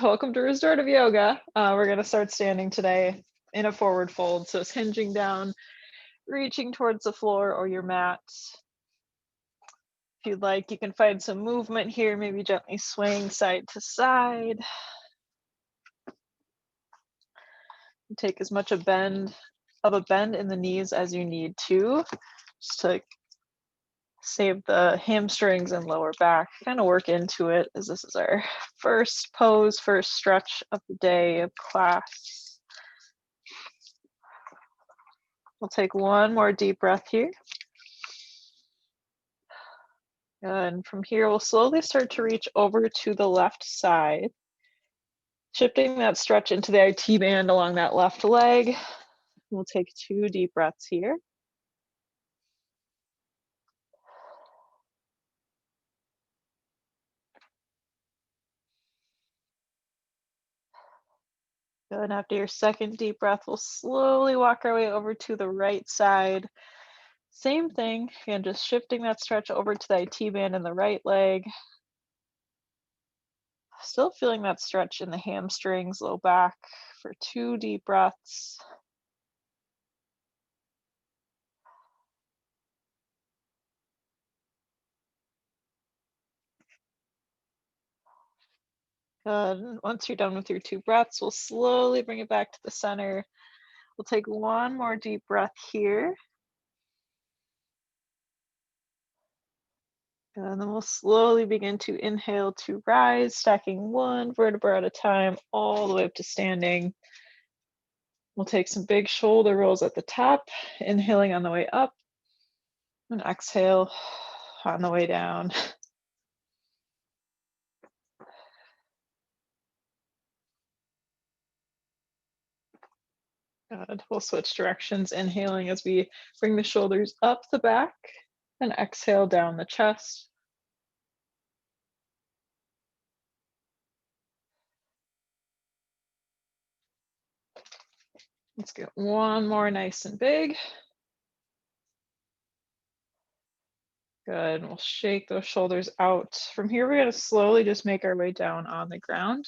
Welcome to Restorative Yoga. We're going to start standing today in a forward fold. So it's hinging down, reaching towards the floor or your mat. If you'd like, you can find some movement here, maybe gently swaying side to side. Take as much a bend in the knees as you need to, just to save the hamstrings and lower back, kind of work into it, as this is our first pose, first stretch of the day of class. We'll take one more deep breath here. And from here, we'll slowly start to reach over to the left side, shifting that stretch into the IT band along that left leg. We'll take 2 deep breaths here. Good. After your second deep breath, we'll slowly walk our way over to the right side. Same thing, and just shifting that stretch over to the IT band in the right leg. Still feeling that stretch in the hamstrings, low back for 2 deep breaths. Good. Once you're done with your 2 breaths, we'll slowly bring it back to the center. We'll take one more deep breath here. And then we'll slowly begin to inhale to rise, stacking one vertebra at a time, all the way up to standing. We'll take some big shoulder rolls at the top, inhaling on the way up, and exhale on the way down. Good. We'll switch directions, inhaling as we bring the shoulders up the back, and exhale down the chest. Let's get one more nice and big. Good. We'll shake those shoulders out. From here, we're going to slowly just make our way down on the ground.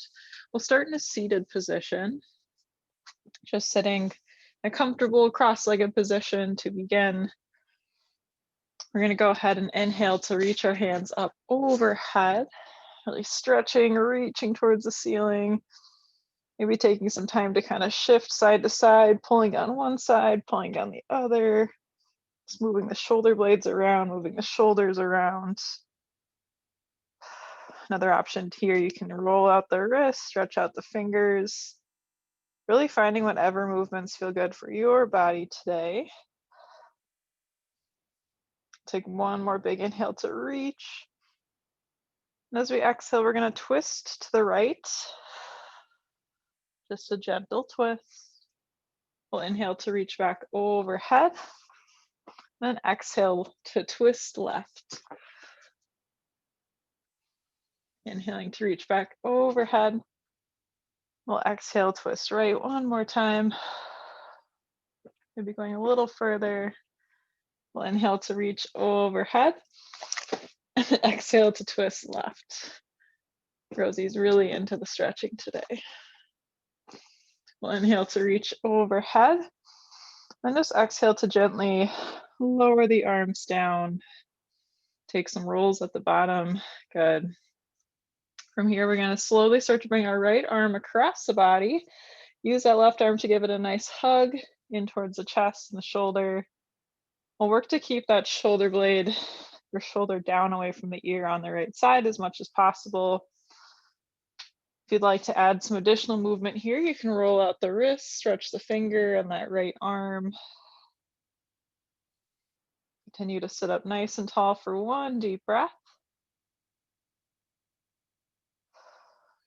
We'll start in a seated position, just sitting in a comfortable cross-legged position to begin. We're going to go ahead and inhale to reach our hands up overhead, really stretching, reaching towards the ceiling. Maybe taking some time to kind of shift side to side, pulling down one side, pulling down the other. Just moving the shoulder blades around, moving the shoulders around. Another option here, you can roll out the wrists, stretch out the fingers. Really finding whatever movements feel good for your body today. Take one more big inhale to reach. And as we exhale, we're going to twist to the right. Just a gentle twist. We'll inhale to reach back overhead. Then exhale to twist left. Inhaling to reach back overhead. We'll exhale, twist right one more time. Maybe going a little further. We'll inhale to reach overhead. And exhale to twist left. Rosie's really into the stretching today. We'll inhale to reach overhead. And just exhale to gently lower the arms down. Take some rolls at the bottom. Good. From here, we're going to slowly start to bring our right arm across the body. Use that left arm to give it a nice hug in towards the chest and the shoulder. We'll work to keep that shoulder blade, your shoulder down away from the ear on the right side as much as possible. If you'd like to add some additional movement here, you can roll out the wrist, stretch the finger on that right arm. Continue to sit up nice and tall for one deep breath.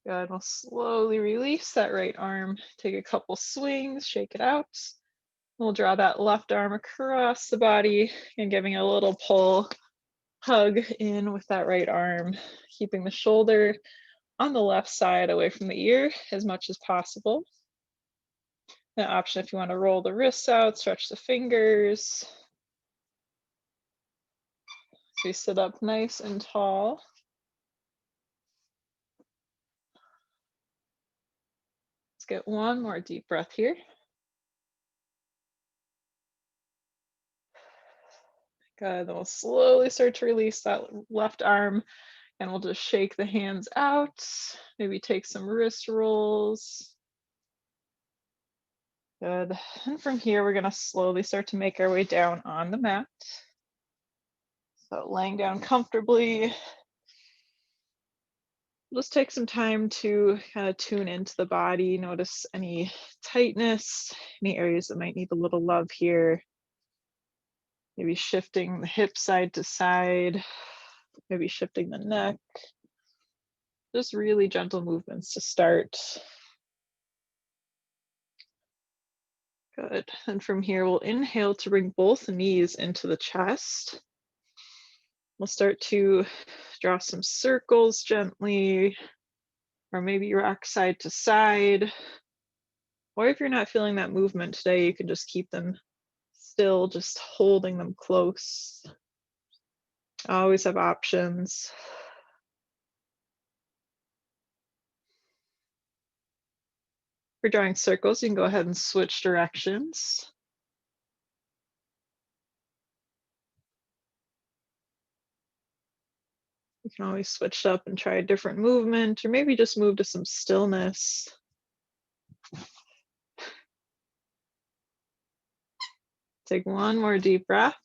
Good. We'll slowly release that right arm. Take a couple swings, shake it out. We'll draw that left arm across the body and giving a little pull, hug in with that right arm, keeping the shoulder on the left side away from the ear as much as possible. An option if you want to roll the wrists out, stretch the fingers. So you sit up nice and tall. get one more deep breath here. Good, then we'll slowly start to release that left arm and we'll just shake the hands out. Maybe take some wrist rolls. Good, and from here, we're gonna slowly start to make our way down on the mat. So laying down comfortably. Just take some time to kind of tune into the body, notice any tightness, any areas that might need a little love here. Maybe shifting the hip side to side, maybe shifting the neck. Just really gentle movements to start. Good. And from here, we'll inhale to bring both knees into the chest. We'll start to draw some circles gently, or maybe rock side to side. Or if you're not feeling that movement today, you can just keep them still, just holding them close. Always have options. For drawing circles, you can go ahead and switch directions. You can always switch up and try a different movement, or maybe just move to some stillness. Take one more deep breath.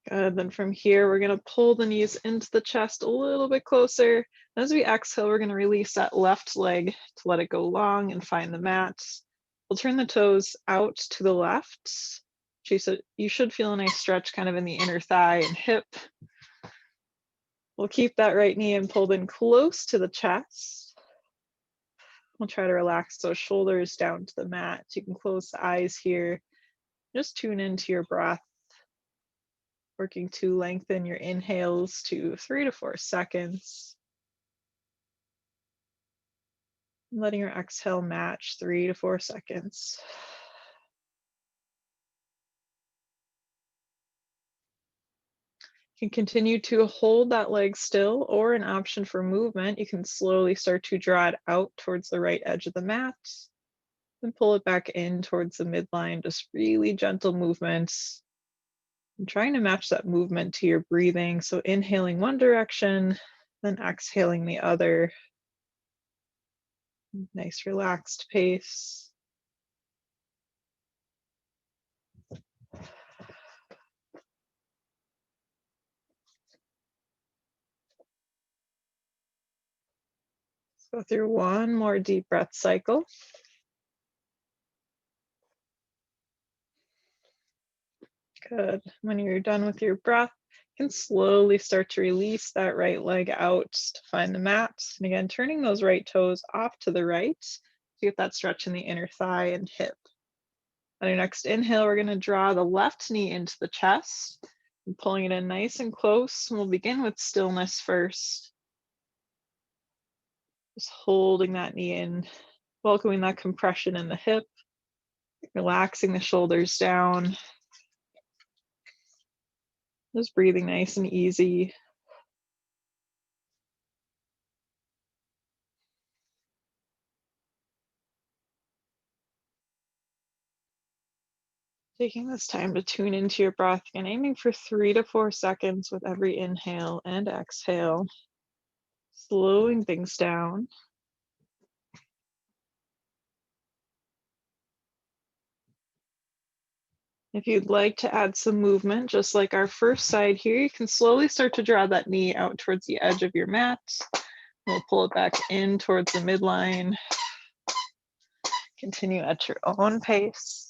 Good, then from here, we're gonna pull the knees into the chest a little bit closer. As we exhale, we're gonna release that left leg to let it go long and find the mat. We'll turn the toes out to the left. So you should feel a nice stretch kind of in the inner thigh and hip. We'll keep that right knee in pulled in close to the chest. We'll try to relax those shoulders down to the mat. You can close the eyes here. Just tune into your breath. Working to lengthen your inhales to 3 to 4 seconds. Letting your exhale match 3 to 4 seconds. You can continue to hold that leg still, or an option for movement, you can slowly start to draw it out towards the right edge of the mat. Then pull it back in towards the midline, just really gentle movements. I'm trying to match that movement to your breathing. So inhaling one direction, then exhaling the other. Nice relaxed pace. Let's go through one more deep breath cycle. Good. When you're done with your breath, you can slowly start to release that right leg out to find the mat. And again, turning those right toes off to the right to get that stretch in the inner thigh and hip. On your next inhale, we're going to draw the left knee into the chest and pulling it in nice and close. And we'll begin with stillness first. Just holding that knee in, welcoming that compression in the hip, relaxing the shoulders down. Just breathing nice and easy. Taking this time to tune into your breath and aiming for 3 to 4 seconds with every inhale and exhale. Slowing things down. If you'd like to add some movement, just like our first side here, you can slowly start to draw that knee out towards the edge of your mat. We'll pull it back in towards the midline. Continue at your own pace.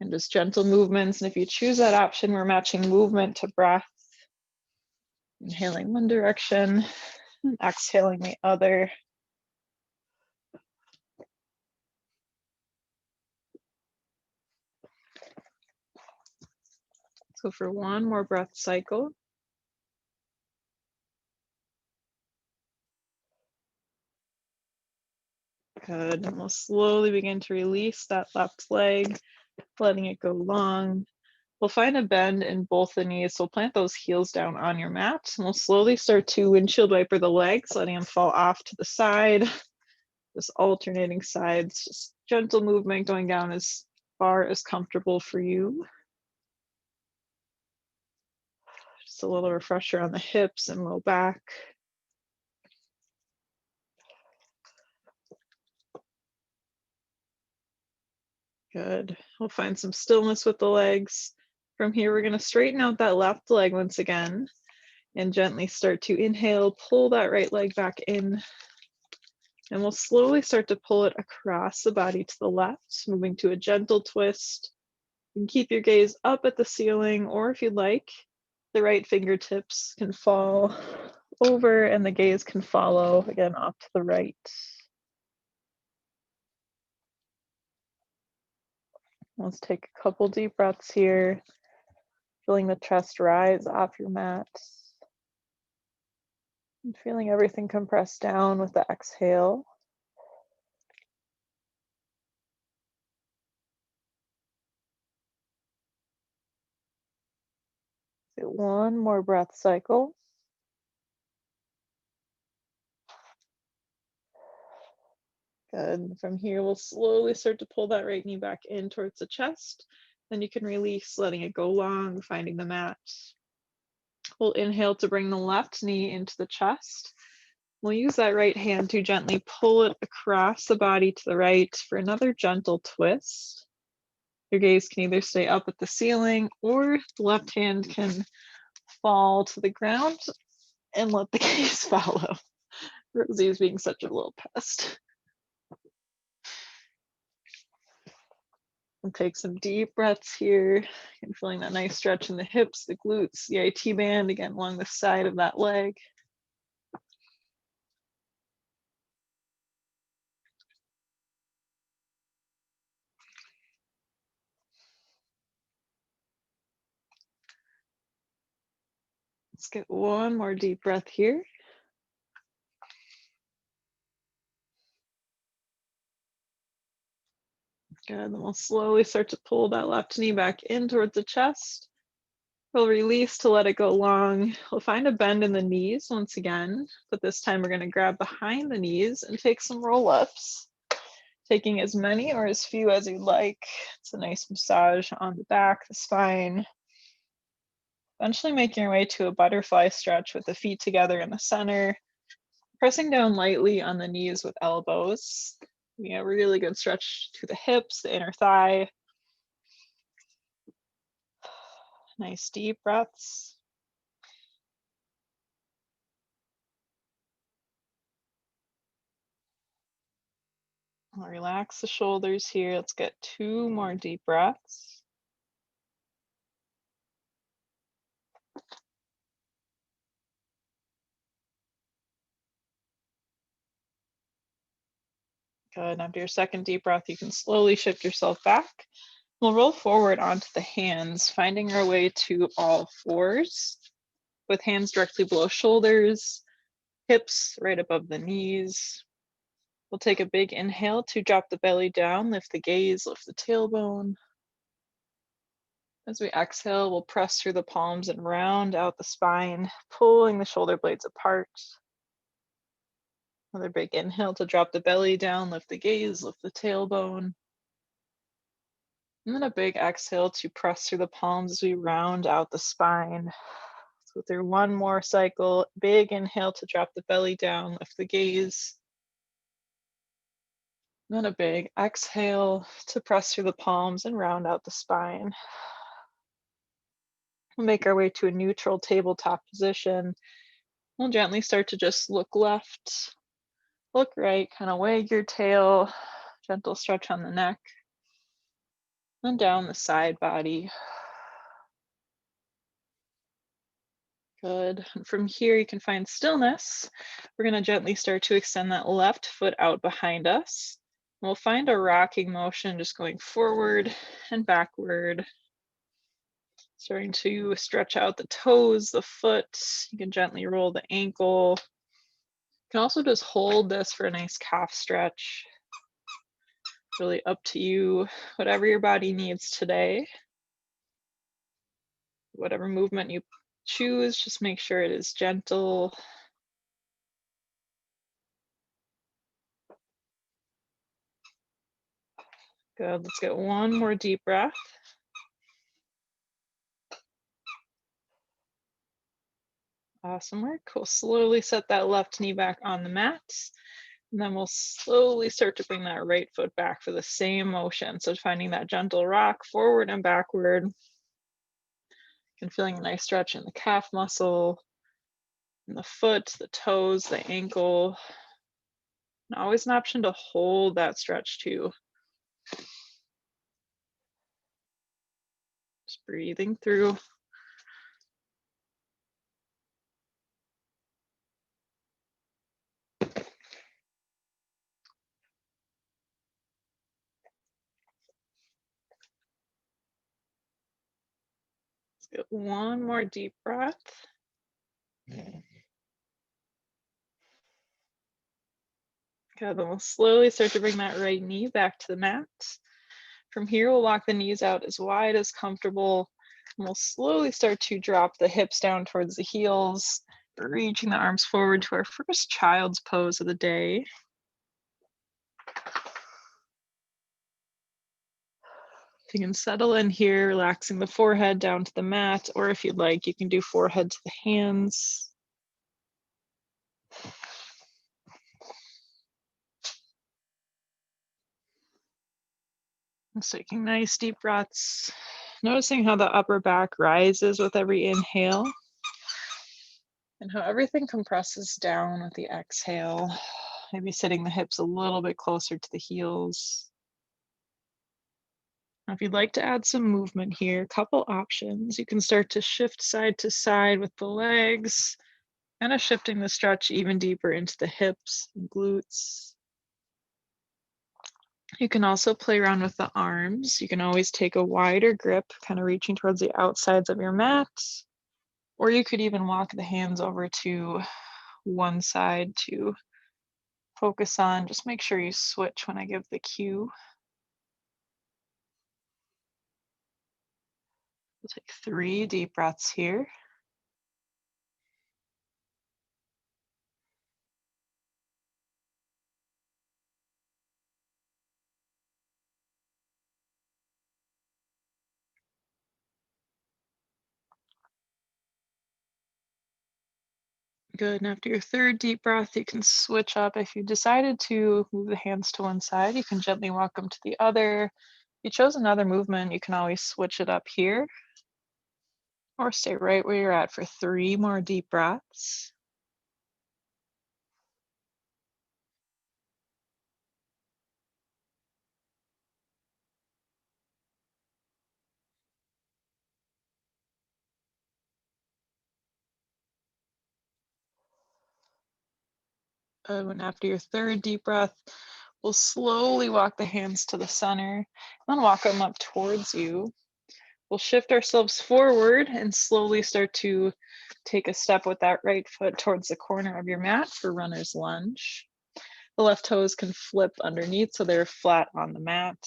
And just gentle movements. And if you choose that option, we're matching movement to breath. Inhaling one direction, and exhaling the other. So for one more breath cycle. Good, and we'll slowly begin to release that left leg, letting it go long. We'll find a bend in both the knees. So plant those heels down on your mat, and we'll slowly start to windshield wiper the legs, letting them fall off to the side. Just alternating sides, just gentle movement going down as far as comfortable for you. Just a little refresher on the hips and low back. Good. We'll find some stillness with the legs. From here, we're going to straighten out that left leg once again and gently start to inhale, pull that right leg back in. And we'll slowly start to pull it across the body to the left, moving to a gentle twist. You can keep your gaze up at the ceiling, or if you'd like, the right fingertips can fall over and the gaze can follow again off to the right. Let's take a couple deep breaths here, feeling the chest rise off your mat. And feeling everything compress down with the exhale. Do one more breath cycle. Good. From here, we'll slowly start to pull that right knee back in towards the chest. Then you can release, letting it go long, finding the mat. We'll inhale to bring the left knee into the chest. We'll use that right hand to gently pull it across the body to the right for another gentle twist. Your gaze can either stay up at the ceiling, or the left hand can fall to the ground and let the gaze follow. Rosie is being such a little pest. And take some deep breaths here and feeling that nice stretch in the hips, the glutes, the IT band, again along the side of that leg. Let's get one more deep breath here. Good, then we'll slowly start to pull that left knee back in towards the chest. We'll release to let it go long. We'll find a bend in the knees once again, but this time we're going to grab behind the knees and take some roll-ups, taking as many or as few as you'd like. It's a nice massage on the back, the spine. Eventually making your way to a butterfly stretch with the feet together in the center, pressing down lightly on the knees with elbows. You know, really good stretch to the hips, the inner thigh. Nice deep breaths. I'll relax the shoulders here. Let's get 2 more deep breaths. Good. After your second deep breath, you can slowly shift yourself back. We'll roll forward onto the hands, finding our way to all fours, with hands directly below shoulders, hips right above the knees. We'll take a big inhale to drop the belly down, lift the gaze, lift the tailbone. As we exhale, we'll press through the palms and round out the spine, pulling the shoulder blades apart. Another big inhale to drop the belly down, lift the gaze, lift the tailbone. And then a big exhale to press through the palms as we round out the spine. So through one more cycle, big inhale to drop the belly down, lift the gaze. And then a big exhale to press through the palms and round out the spine. We'll make our way to a neutral tabletop position. We'll gently start to just look left, look right, kind of wag your tail, gentle stretch on the neck, and down the side body. Good. And from here, you can find stillness. We're going to gently start to extend that left foot out behind us. We'll find a rocking motion, just going forward and backward. Starting to stretch out the toes, the foot. You can gently roll the ankle. You can also just hold this for a nice calf stretch. Really up to you, whatever your body needs today. whatever movement you choose, just make sure it is gentle. Good, let's get one more deep breath. Awesome work. We'll slowly set that left knee back on the mat. And then we'll slowly start to bring that right foot back for the same motion. So finding that gentle rock forward and backward. And feeling a nice stretch in the calf muscle, in the foot, the toes, the ankle. And always an option to hold that stretch too. Just breathing through. Let's get one more deep breath. Good, then we'll slowly start to bring that right knee back to the mat. From here, we'll walk the knees out as wide as comfortable. And we'll slowly start to drop the hips down towards the heels, reaching the arms forward to our first child's pose of the day. You can settle in here, relaxing the forehead down to the mat, or if you'd like, you can do forehead to the hands. Just taking nice deep breaths, noticing how the upper back rises with every inhale and how everything compresses down with the exhale. Maybe sitting the hips a little bit closer to the heels. Now, if you'd like to add some movement here, a couple options. You can start to shift side to side with the legs, kind of shifting the stretch even deeper into the hips and glutes. You can also play around with the arms. You can always take a wider grip, kind of reaching towards the outsides of your mat, or you could even walk the hands over to one side to focus on. Just make sure you switch when I give the cue. We'll take 3 deep breaths here. Good, and after your 3rd deep breath, you can switch up. If you decided to move the hands to one side, you can gently walk them to the other. If you chose another movement, you can always switch it up here, or stay right where you're at for 3 more deep breaths. And after your 3rd deep breath, we'll slowly walk the hands to the center, and then walk them up towards you. We'll shift ourselves forward and slowly start to take a step with that right foot towards the corner of your mat for runner's lunge. The left toes can flip underneath so they're flat on the mat.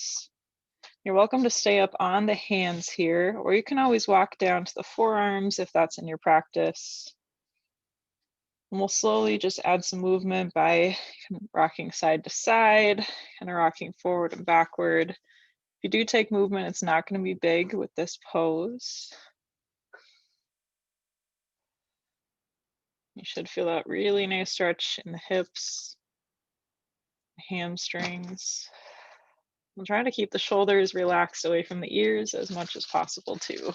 You're welcome to stay up on the hands here, or you can always walk down to the forearms if that's in your practice. And we'll slowly just add some movement by rocking side to side, kind of rocking forward and backward. If you do take movement, it's not going to be big with this pose. You should feel that really nice stretch in the hips, hamstrings. I'm trying to keep the shoulders relaxed away from the ears as much as possible too.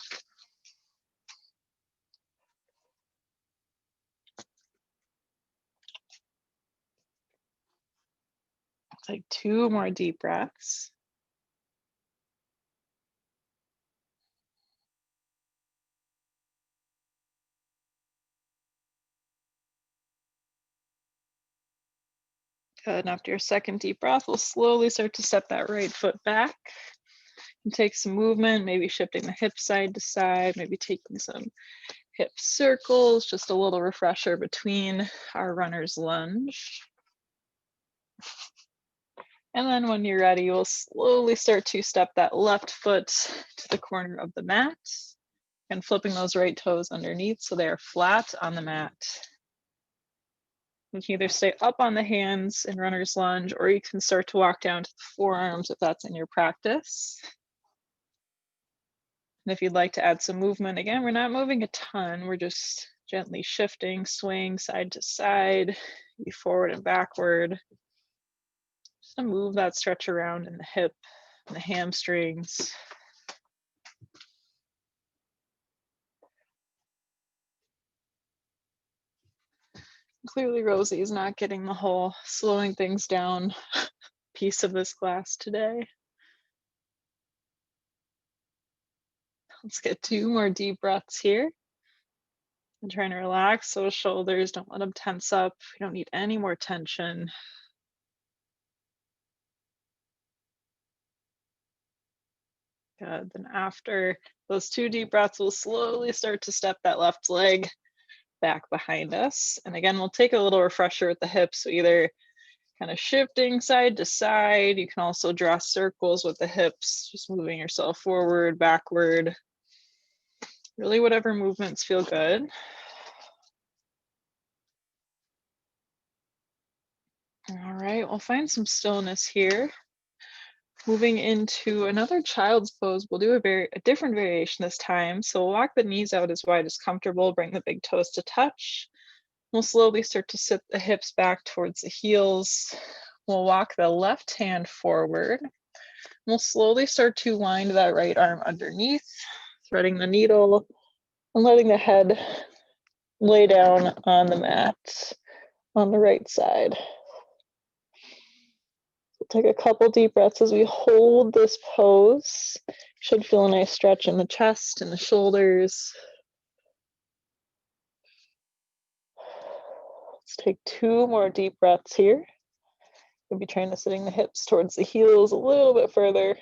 Take 2 more deep breaths. Good, and after your 2nd deep breath, we'll slowly start to step that right foot back and take some movement, maybe shifting the hips side to side, maybe taking some hip circles, just a little refresher between our runner's lunge. And then when you're ready, you'll slowly start to step that left foot to the corner of the mat. And flipping those right toes underneath so they are flat on the mat. You can either stay up on the hands in runner's lunge, or you can start to walk down to the forearms if that's in your practice. And if you'd like to add some movement, again, we're not moving a ton. We're just gently shifting, swaying side to side, maybe forward and backward. Just to move that stretch around in the hip and the hamstrings. Clearly, Rosie is not getting the whole slowing things down piece of this class today. Let's get 2 more deep breaths here. I'm trying to relax those shoulders. Don't let them tense up. We don't need any more tension. Good. Then after those 2 deep breaths, we'll slowly start to step that left leg back behind us. And again, we'll take a little refresher with the hips. So either kind of shifting side to side. You can also draw circles with the hips, just moving yourself forward, backward. Really whatever movements feel good. All right, we'll find some stillness here. Moving into another child's pose, we'll do a different variation this time. So we'll walk the knees out as wide as comfortable, bring the big toes to touch. We'll slowly start to sit the hips back towards the heels. We'll walk the left hand forward. We'll slowly start to wind that right arm underneath, threading the needle and letting the head lay down on the mat on the right side. We'll take a couple deep breaths as we hold this pose. Should feel a nice stretch in the chest and the shoulders. Let's take 2 more deep breaths here. We'll be trying to sitting the hips towards the heels a little bit further.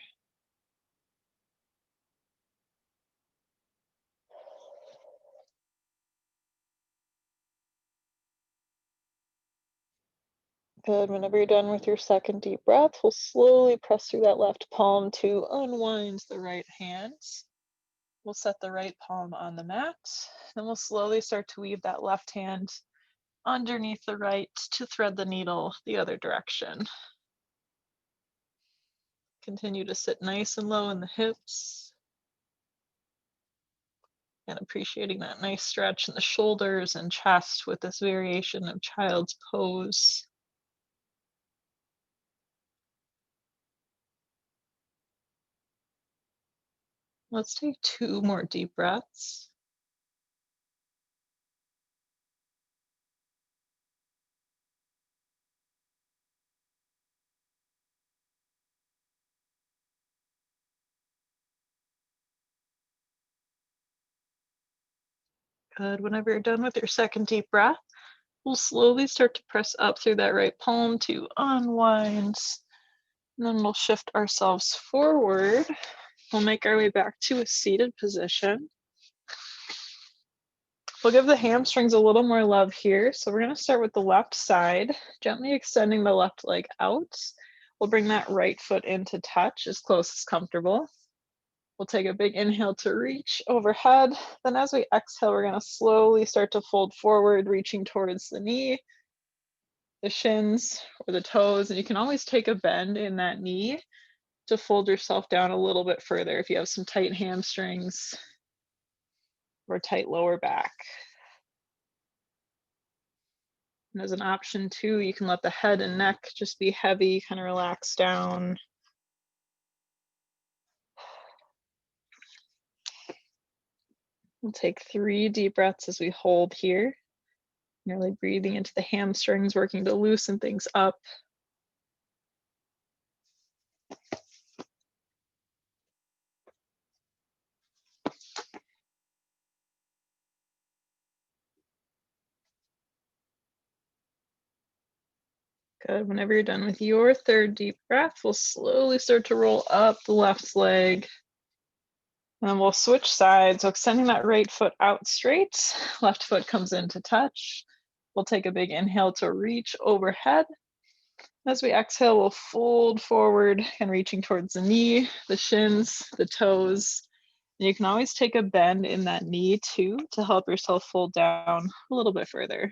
Good. Whenever you're done with your second deep breath, we'll slowly press through that left palm to unwind the right hand. We'll set the right palm on the mat. Then we'll slowly start to weave that left hand underneath the right to thread the needle the other direction. Continue to sit nice and low in the hips. And appreciating that nice stretch in the shoulders and chest with this variation of child's pose. Let's take 2 more deep breaths. Good. Whenever you're done with your second deep breath, we'll slowly start to press up through that right palm to unwind. And then we'll shift ourselves forward. We'll make our way back to a seated position. We'll give the hamstrings a little more love here. So we're going to start with the left side, gently extending the left leg out. We'll bring that right foot into touch as close as comfortable. We'll take a big inhale to reach overhead. Then as we exhale, we're going to slowly start to fold forward, reaching towards the knee, the shins, or the toes. And you can always take a bend in that knee to fold yourself down a little bit further if you have some tight hamstrings or tight lower back. And as an option too, you can let the head and neck just be heavy, kind of relax down. We'll take 3 deep breaths as we hold here. Nearly breathing into the hamstrings, working to loosen things up. Good. Whenever you're done with your 3rd deep breath, we'll slowly start to roll up the left leg. And we'll switch sides. So extending that right foot out straight, left foot comes into touch. We'll take a big inhale to reach overhead. As we exhale, we'll fold forward and reaching towards the knee, the shins, the toes. You can always take a bend in that knee too to help yourself fold down a little bit further.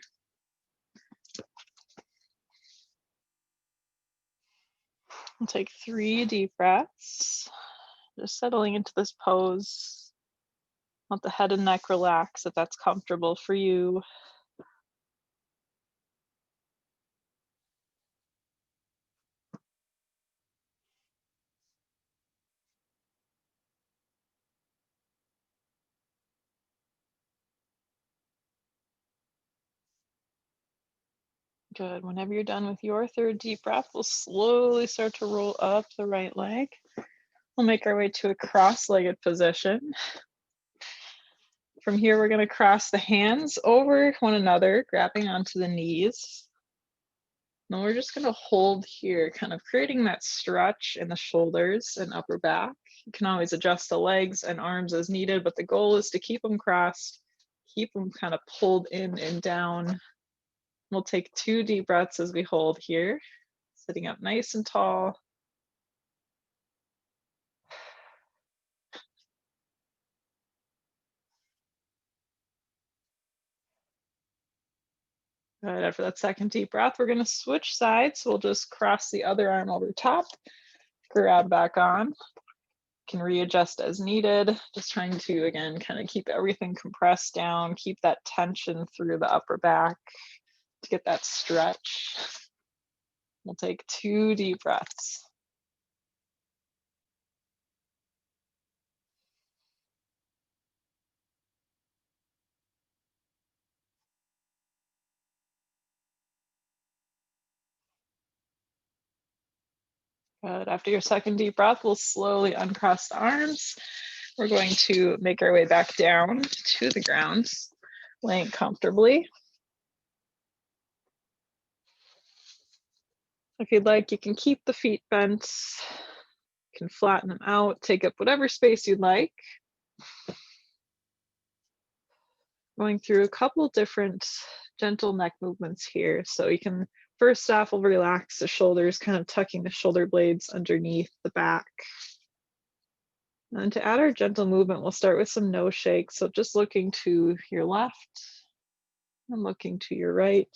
We'll take 3 deep breaths, just settling into this pose. Let the head and neck relax if that's comfortable for you. Good. Whenever you're done with your 3rd deep breath, we'll slowly start to roll up the right leg. We'll make our way to a cross-legged position. From here, we're going to cross the hands over one another, grabbing onto the knees. And we're just going to hold here, kind of creating that stretch in the shoulders and upper back. You can always adjust the legs and arms as needed, but the goal is to keep them crossed, keep them kind of pulled in and down. We'll take 2 deep breaths as we hold here, sitting up nice and tall. Good. After that 2nd deep breath, we're going to switch sides. We'll just cross the other arm over top, grab back on. Can readjust as needed. Just trying to, again, kind of keep everything compressed down, keep that tension through the upper back to get that stretch. We'll take 2 deep breaths. Good. After your 2nd deep breath, we'll slowly uncross the arms. We're going to make our way back down to the ground, laying comfortably. If you'd like, you can keep the feet bent, you can flatten them out, take up whatever space you'd like. Going through a couple different gentle neck movements here. So you can, first off, we'll relax the shoulders, kind of tucking the shoulder blades underneath the back. And to add our gentle movement, we'll start with some nose shakes. So just looking to your left and looking to your right.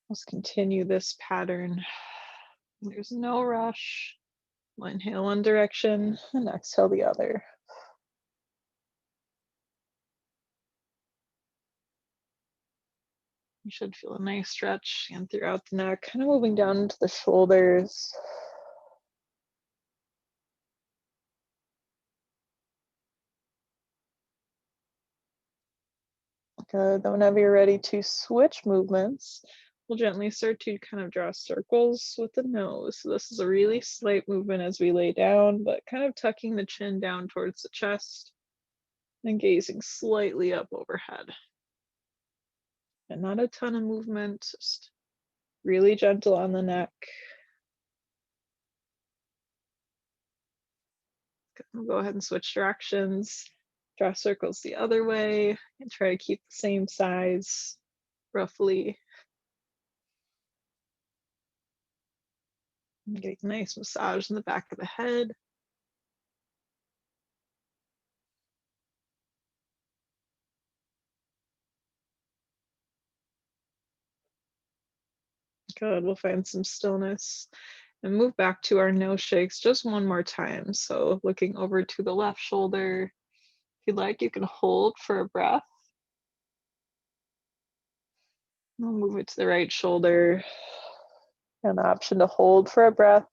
Let's continue this pattern. There's no rush. We'll inhale one direction and exhale the other. You should feel a nice stretch and throughout the neck, kind of moving down into the shoulders. Good. Then whenever you're ready to switch movements, we'll gently start to kind of draw circles with the nose. So this is a really slight movement as we lay down, but kind of tucking the chin down towards the chest and gazing slightly up overhead. And not a ton of movement, just really gentle on the neck. We'll go ahead and switch directions. Draw circles the other way and try to keep the same size, roughly. And getting a nice massage in the back of the head. Good, we'll find some stillness and move back to our nose shakes just one more time. So looking over to the left shoulder. If you'd like, you can hold for a breath. We'll move it to the right shoulder. An option to hold for a breath.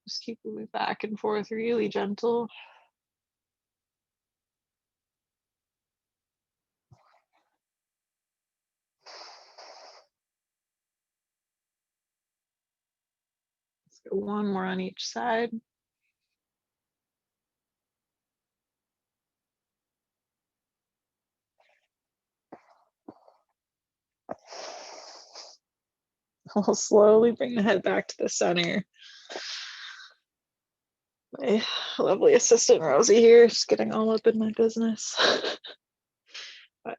Just keep moving back and forth, really gentle. Let's go one more on each side. We'll slowly bring the head back to the center. My lovely assistant Rosie here, just getting all up in my business. But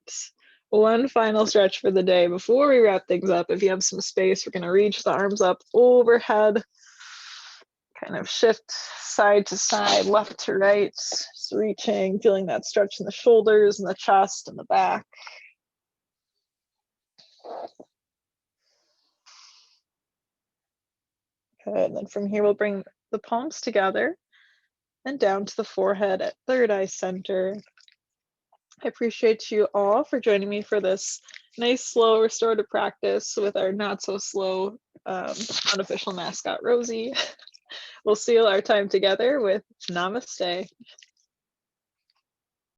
One final stretch for the day before we wrap things up. If you have some space, we're going to reach the arms up overhead, kind of shift side to side, left to right, just reaching, feeling that stretch in the shoulders and the chest and the back. Good, and then from here, we'll bring the palms together and down to the forehead at third eye center. I appreciate you all for joining me for this nice, slow restorative practice with our not so slow unofficial mascot, Rosie. We'll seal our time together with Namaste.